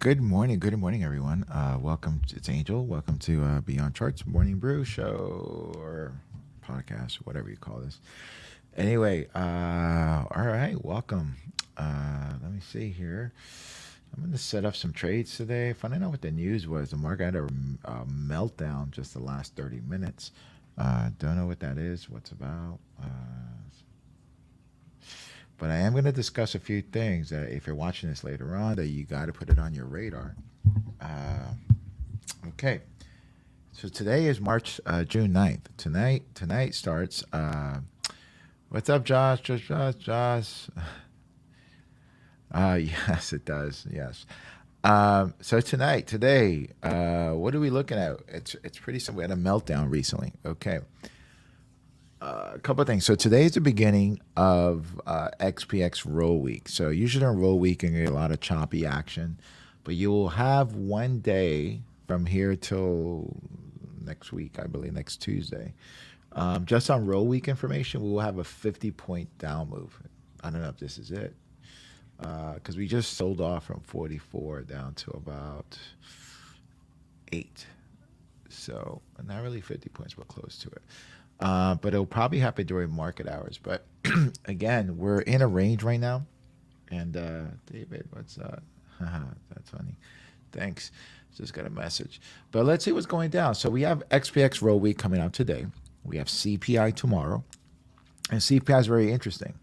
Good morning, everyone. Welcome. It's Angel. Welcome to Beyond Charts Morning Brew Show or podcast, whatever you call this. Anyway, all right, welcome. Let me see here. I'm going to set up some trades today. Finding out what the news was. The market had a meltdown just the last 30 minutes. Don't know what that is. What's about? But I am going to discuss a few things that if you're watching this later on, that you got to put it on your radar. Uh, okay. So today is June 9th. Tonight starts. What's up, Josh? Josh. Yes, it does. Yes. So today, what are we looking at? It's pretty simple. We had a meltdown recently. Okay. A couple of things. So today is the beginning of XPX roll week. So usually on roll week, you get a lot of choppy action, but you will have one day from here till next week, I believe, next Tuesday. Just on roll week information, we will have a 50-point down move. I don't know if this is it because we just sold off from 44 down to about 8. So not really 50 points, but close to it. But it'll probably happen during market hours. But again, we're in a range right now. And David, what's that? That's funny. Thanks. Just got a message. But let's see what's going down. So we have XPX roll week coming out today. We have CPI tomorrow. And CPI is very interesting.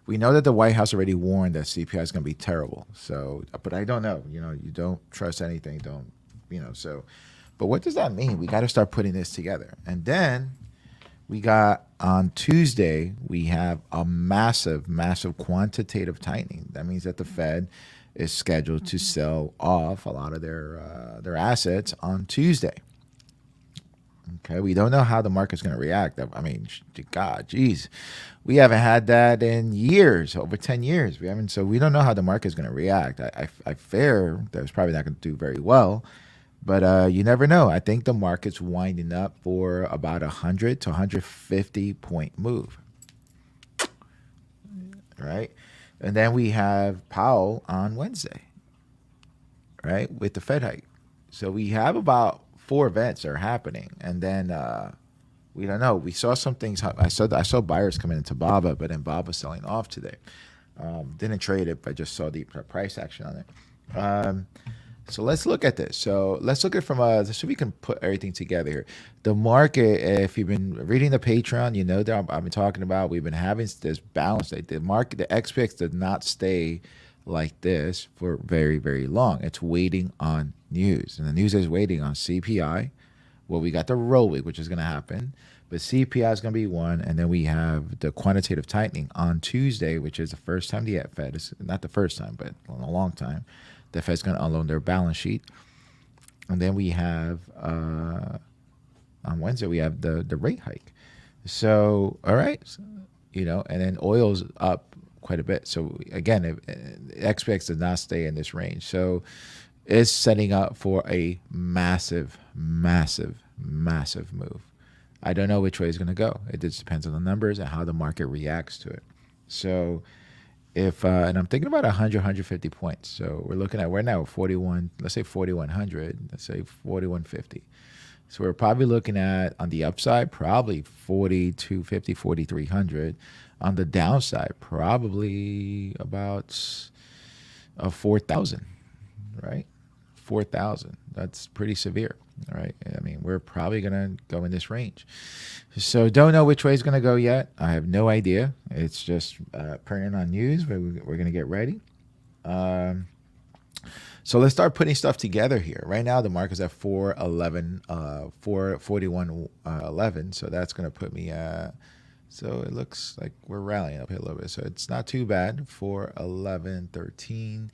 We know that the White House already warned that CPI is going to be terrible. So, but I don't know. You don't trust anything. So. But what does that mean? We got to start putting this together. And then we got on Tuesday, we have a massive quantitative tightening. That means that the Fed is scheduled to sell off a lot of their assets on Tuesday. Okay, we don't know how the market's going to react. I mean, God, geez, we haven't had that in years, over 10 years. So we don't know how the market's going to react. I fear that it's probably not going to do very well. But you never know. I think the market's winding up for about 100 to 150 point move, right? And then we have Powell on Wednesday, right, with the Fed hike. So we have about 4 events that are happening, and then we don't know. We saw some things. I saw buyers coming into BABA, but then BABA selling off today. Didn't trade it, but just saw the price action on it. So let's look at this. So let's look at so we can put everything together here. The market, if you've been reading the Patreon, you know that I've been talking about, we've been having this balance. The market, the XPX did not stay like this for very, very long. It's waiting on news. And the news is waiting on CPI. Well, we got the roll week, which is going to happen. But CPI is going to be one. And then we have the quantitative tightening on Tuesday, which is the first time the Fed, is not the first time, but in a long time, the Fed's going to unload their balance sheet. And then we have, on Wednesday, we have the rate hike. So, all right, and then oil's up quite a bit. So, again, XPX does not stay in this range. So, it's setting up for a massive move. I don't know which way it's going to go. It just depends on the numbers and how the market reacts to it. So, and I'm thinking about 100, 150 points. So we're now 41, let's say 4,100, let's say 4,150. So we're probably looking at, on the upside, probably 4,250, 4,300. On the downside, probably about 4,000, right? 4,000. That's pretty severe, right? I mean, we're probably going to go in this range. So don't know which way it's going to go yet. I have no idea. It's just printing on news, but we're going to get ready. So let's start putting stuff together here. Right now, the market's at 411, 441.11. So that's going to put me at, so it looks like we're rallying up here a little bit. So it's not too bad. 411.13.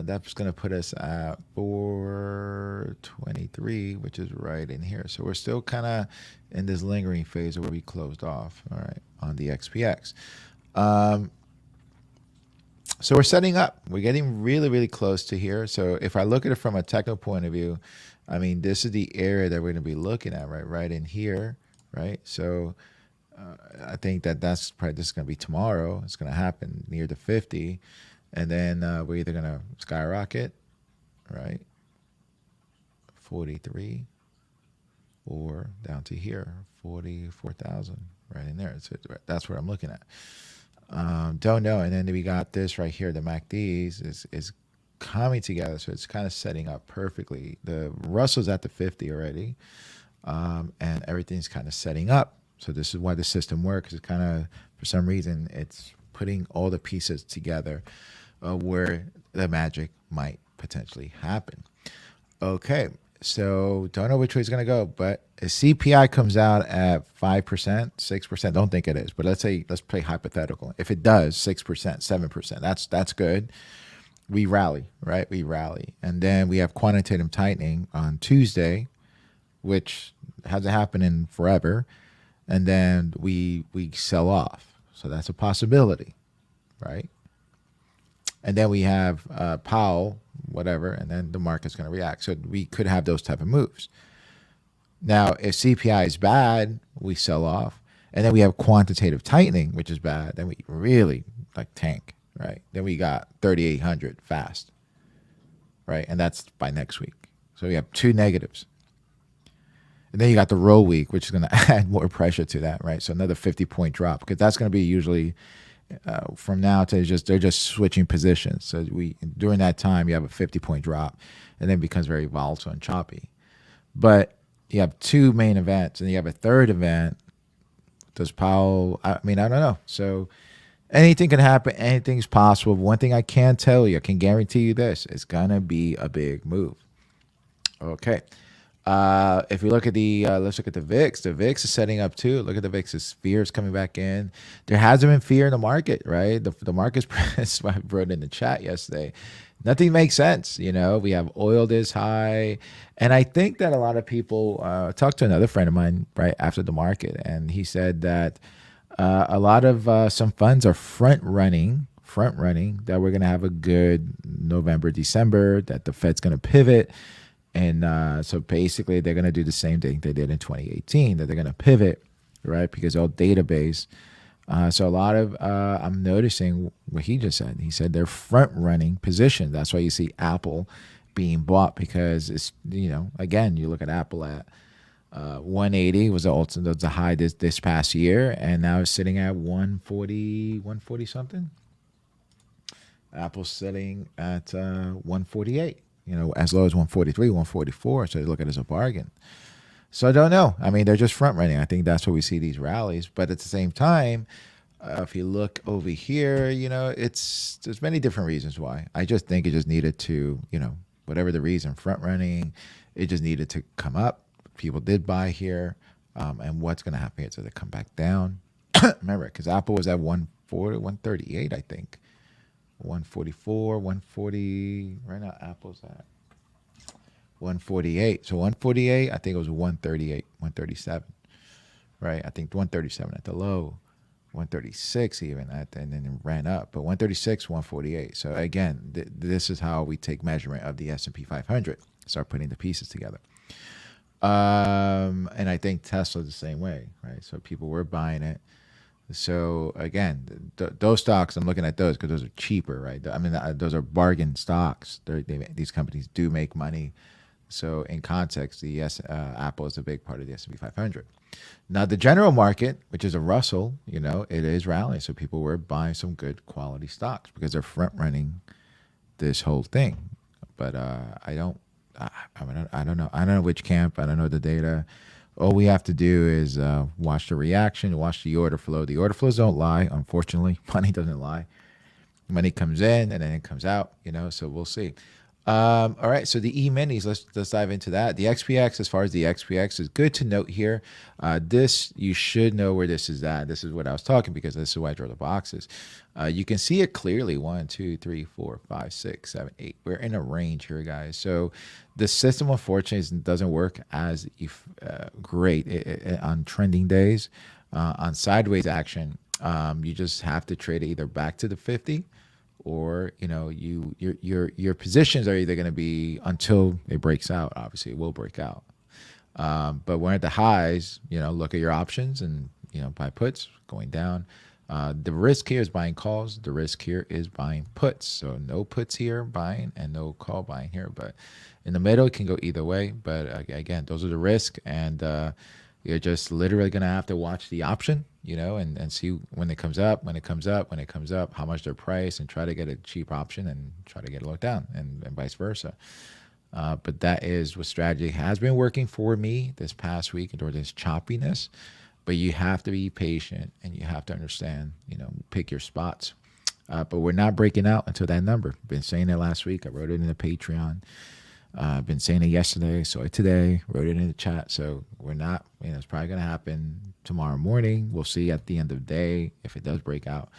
That's going to put us at 423, which is right in here. So we're still kind of in this lingering phase where we closed off, all right, on the XPX. So we're setting up. We're getting really, really close to here. So if I look at it from a technical point of view, I mean, this is the area that we're going to be looking at, right in here, right? So I think that's probably, this is going to be tomorrow. It's going to happen near the 50. And then we're either going to skyrocket right? 43, or down to here, 44,000, right in there. So that's what I'm looking at. Don't know. And then we got this right here. The MACDs is coming together, so it's kind of setting up perfectly. The Russell's at the 50 already, and everything's kind of setting up. So this is why the system works. It's kind of, for some reason, it's putting all the pieces together where the magic might potentially happen. Okay, so don't know which way it's going to go, but if CPI comes out at 5%, 6%, don't think it is, but let's play hypothetical. If it does 6%, 7%, that's good. We rally, right? We rally. And then we have quantitative tightening on Tuesday, which hasn't happened in forever. And then we sell off. So that's a possibility, right? And then we have Powell, whatever, and then the market's going to react. So we could have those type of moves. Now, if CPI is bad, we sell off. And then we have quantitative tightening, which is bad. Then we really like tank, right? Then we got 3,800 fast, right? And that's by next week. So we have two negatives. And then you got the roll week, which is going to add more pressure to that, right? So another 50-point drop, because that's going to be usually from now to they're just switching positions. So during that time, you have a 50-point drop, and then it becomes very volatile and choppy. But you have two main events, and you have a third event. Does Powell? I mean, I don't know. So anything can happen. Anything's possible. One thing I can tell you, I can guarantee you this: it's gonna be a big move. Okay. If we look at let's look at the VIX. The VIX is setting up too. Look at the VIX's fear is coming back in. There hasn't been fear in the market, right? The market's pressed. I wrote in the chat yesterday. Nothing makes sense. You know, we have oil this high. And I think that a lot of people, talked to another friend of mine right after the market, and he said that a lot of some funds are front running that we're going to have a good November, December, that the Fed's going to pivot. And so basically, they're going to do the same thing they did in 2018, that they're going to pivot, right? Because all database. So a lot of, I'm noticing what he just said. He said they're front running positions. That's why you see Apple being bought, because it's, you know, again, you look at Apple at 180 was the high this past year, and now it's sitting at 140 something. Apple's sitting at 148. You know, as low as 143, 144. So they look at it as a bargain. So I don't know. I mean, they're just front running. I think that's where we see these rallies. But at the same time, if you look over here, you know, there's many different reasons why. I just think it just needed to, you know, whatever the reason, front running, it just needed to come up. People did buy here. And what's going to happen here? So they come back down. Remember, because Apple was at 140, 138, I think. 144, 140. Right now, Apple's at 148. So 148, I think it was 138, 137. Right? I think 137 at the low, 136 even, and then it ran up. But 136, 148. So again, this is how we take measurement of the S&P 500. Start putting the pieces together. And I think Tesla's the same way, right? So people were buying it. So again, those stocks, I'm looking at those because those are cheaper, right? I mean, those are bargain stocks. These companies do make money. So in context, Apple is a big part of the S&P 500. Now the general market, which is a Russell, you know, it is rallying. So people were buying some good quality stocks because they're front running this whole thing. But I don't know. I don't know which camp. I don't know the data. All we have to do is watch the reaction, watch the order flow. The order flows don't lie, unfortunately. Money doesn't lie. Money comes in and then it comes out, you know, so we'll see. All right, so the E-minis, let's dive into that. The XPX, as far as the XPX, is good to note here. This, you should know where this is at. This is what I was talking, because this is why I drew the boxes. You can see it clearly. 1, 2, 3, 4, 5, 6, 7, 8. We're in a range here, guys. So the system, unfortunately, doesn't work as great on trending days. On sideways action, you just have to trade it either back to the 50, or, you know, your positions are either going to be until it breaks out. Obviously, it will break out. But when at the highs, you know, look at your options and, you know, buy puts going down. The risk here is buying calls. The risk here is buying puts. So no puts here buying and no call buying here. But in the middle, it can go either way. But again, those are the risk. And you're just literally going to have to watch the option, and see when it comes up, how much they're priced, and try to get a cheap option and try to get it locked down, and vice versa. But that is what strategy has been working for me this past week during this choppiness. But you have to be patient and you have to understand, pick your spots. But we're not breaking out until that number. Been saying it last week. I wrote it in the Patreon. Been saying it yesterday. So today, wrote it in the chat. So we're not, it's probably going to happen tomorrow morning. We'll see at the end of the day if it does break out.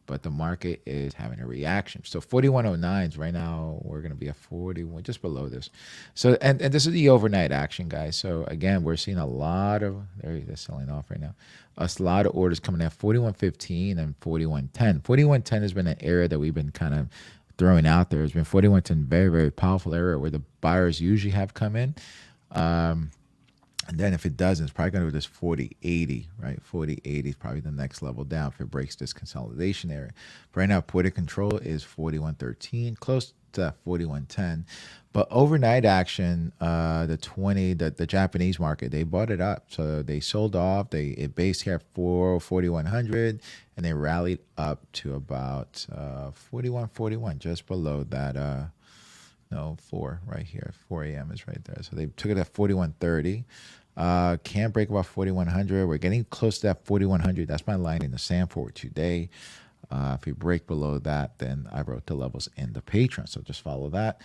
But the market is having a reaction. So 4109s right now, we're going to be at 41, just below this. So, and this is the overnight action, guys. So again, we're seeing a lot of, they're selling off right now. A lot of orders coming at 4115 and 4110. 4110 has been an area that we've been kind of throwing out there. It's been 4110, very, very powerful area where the buyers usually have come in. And then if it doesn't, it's probably going to be this 4080, right? 4080 is probably the next level down if it breaks this consolidation area. But right now, put of control is 4113, close to 4110. But overnight action, the Japanese market, they bought it up. So they sold off. It based here at 4100, and they rallied up to about 4141, just below that. 4 right here. 4 a.m. is right there. So they took it at 4130. Can't break about 4100. We're getting close to that 4100. That's my line in the sand for today. If we break below that, then I wrote the levels in the Patreon. So just follow that.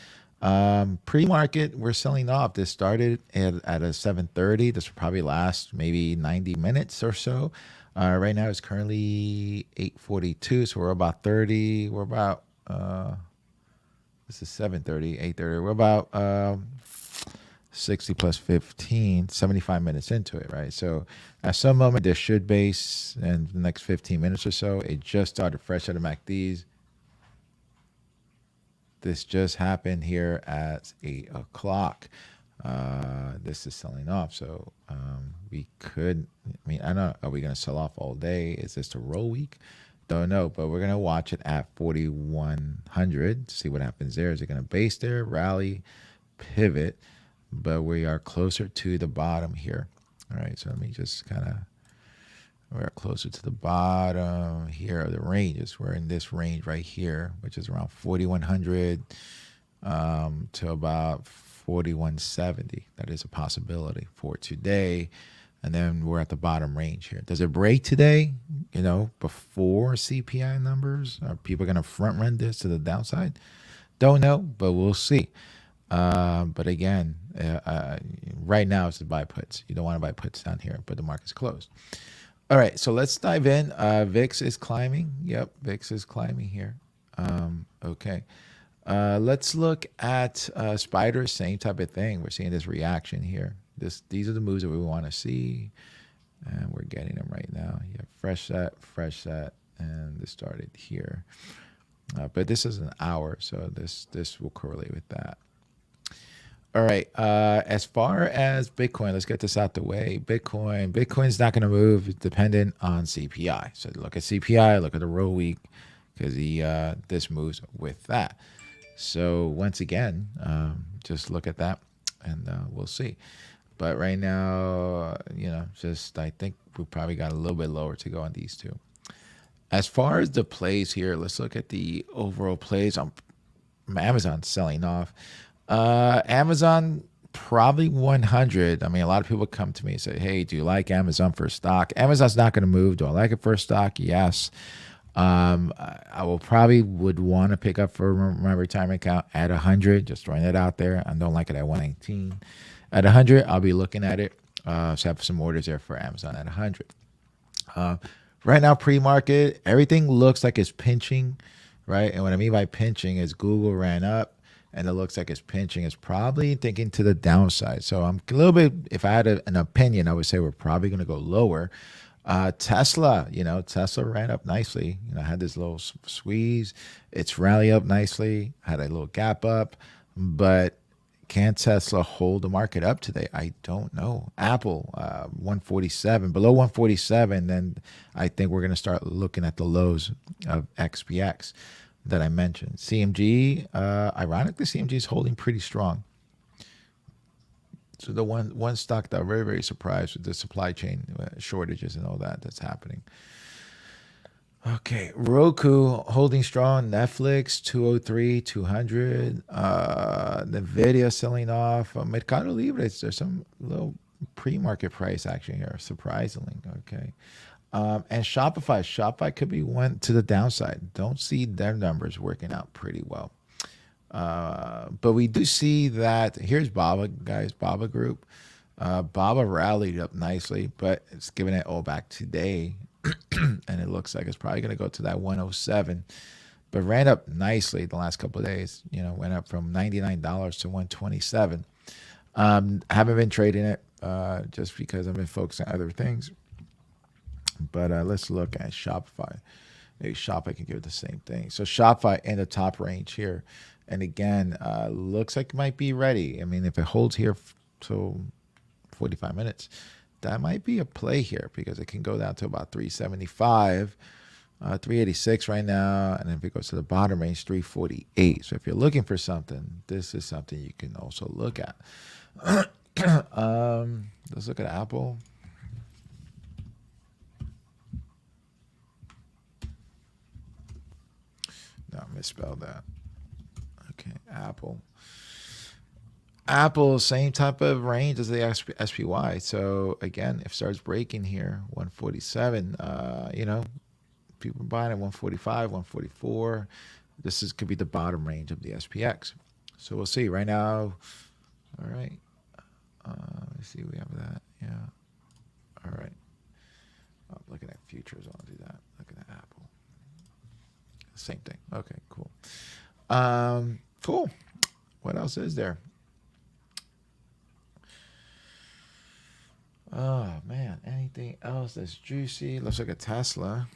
Pre-market, we're selling off. This started at a 7:30. This will probably last maybe 90 minutes or so. Right now it's currently 8:42. So we're about 30. We're about this is 7:30, 8:30. We're about 60 plus 15, 75 minutes into it, right? So at some moment, this should base in the next 15 minutes or so. It just started fresh out of MACDs. This just happened here at 8 o'clock. This is selling off. So we could, I don't know, are we going to sell off all day? Is this a roll week? Don't know, but we're going to watch it at 4100 to see what happens there. Is it going to base there, rally, pivot? But we are closer to the bottom here. All right, so let me just we're closer to the bottom here of the ranges. We're in this range right here, which is around 4100 to about 4170. That is a possibility for today. And then we're at the bottom range here. Does it break today, before CPI numbers? Are people going to front run this to the downside? Don't know, but we'll see. But again, right now it's to buy puts. You don't want to buy puts down here, but the market's closed. All right, so let's dive in. VIX is climbing. Yep, VIX is climbing here. Okay. Let's look at Spider, same type of thing. We're seeing this reaction here. These are the moves that we want to see, and we're getting them right now. You have fresh set, and this started here. But this is an hour, so this will correlate with that. All right. As far as Bitcoin, let's get this out the way. Bitcoin's not going to move. It's dependent on CPI. So look at CPI, look at the roll week, because this moves with that. So once again, just look at that, and we'll see. But right now, I think we probably got a little bit lower to go on these two. As far as the plays here, let's look at the overall plays. Amazon selling off. Amazon probably 100. I mean, a lot of people come to me and say, hey, do you like Amazon for a stock? Amazon's not going to move. Do I like it for a stock? Yes. I will probably would want to pick up for my retirement account at 100. Just throwing it out there. I don't like it at 119. At 100, I'll be looking at it. So I have some orders there for Amazon at 100. Right now, pre-market, everything looks like it's pinching, right? And what I mean by pinching is Google ran up, and it looks like it's pinching. It's probably thinking to the downside. So I'm a little bit, if I had an opinion, I would say we're probably going to go lower. Tesla, Tesla ran up nicely. Had this little squeeze. It's rally up nicely. Had a little gap up, but Can Tesla hold the market up today? I don't know. Apple, 147, below 147, then I think we're going to start looking at the lows of XPX that I mentioned. CMG, ironically, CMG is holding pretty strong. So the one stock that I'm very, very surprised with the supply chain shortages and all that that's happening. Okay, Roku holding strong. Netflix 203, 200. Nvidia selling off. Mercado Libre, there's some little pre-market price action here, surprisingly. Okay, and Shopify. Shopify could be went to the downside. Don't see their numbers working out pretty well. But we do see that here's Baba, guys. Baba Group. Baba rallied up nicely, but it's giving it all back today. And it looks like it's probably going to go to that 107, but ran up nicely the last couple of days. You know, went up from $99 to 127. Haven't been trading it just because I've been focused on other things. But let's look at Shopify. Maybe Shopify can give it the same thing. So Shopify in the top range here, and again, looks like it might be ready. I mean, if it holds here till 45 minutes. That might be a play here because it can go down to about 375, 386 right now. And if it goes to the bottom range, 348. So if you're looking for something, this is something you can also look at. Let's look at Apple. No, I misspelled that. Okay, Apple. Apple, same type of range as the SPY. So again, if it starts breaking here, 147, you know, people buying at 145, 144. This could be the bottom range of the SPX. So we'll see. Right now, all right. Let's see, we have that. Yeah. All right. I'm looking at futures. I'll do that. Looking at Apple. Same thing. Okay, cool. Cool. What else is there? Oh man, anything else that's juicy? Let's look at Tesla.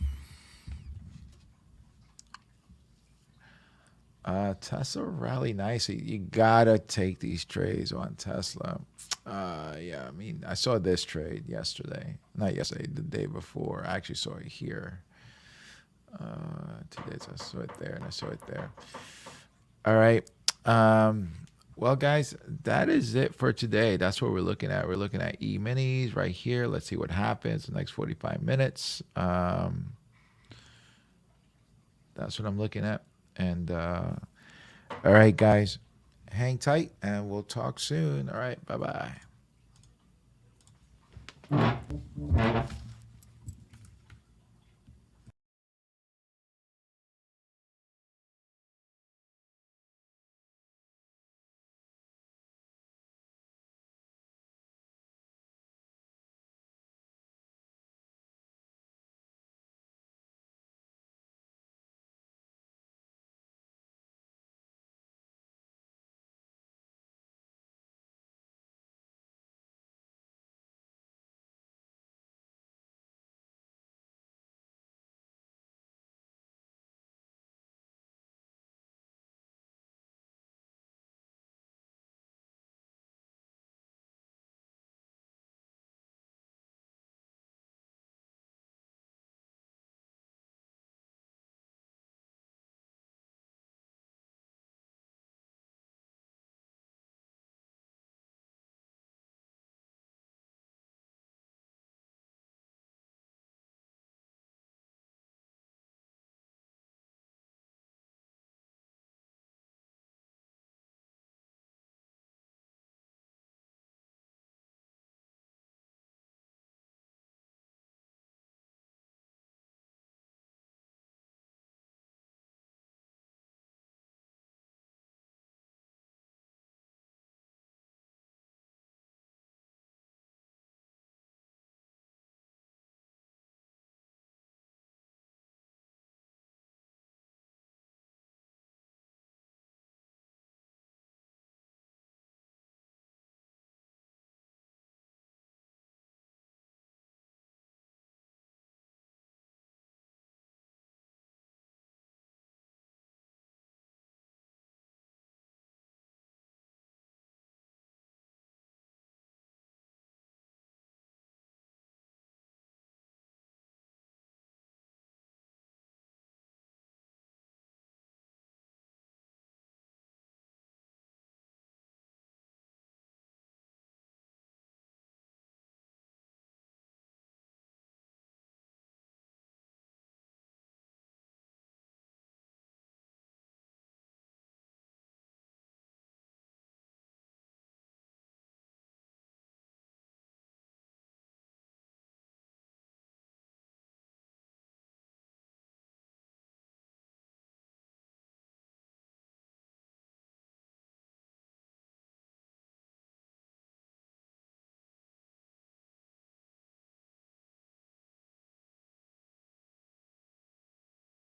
Tesla rally nicely. You gotta take these trades on Tesla. Yeah, I mean, I saw this trade yesterday. Not yesterday, the day before. I actually saw it here. 2 days, I saw it there and I saw it there. All right. Well, guys, that is it for today. That's what we're looking at. We're looking at E-minis right here. Let's see what happens in the next 45 minutes. That's what I'm looking at. And all right, guys, hang tight and we'll talk soon. All right, bye-bye.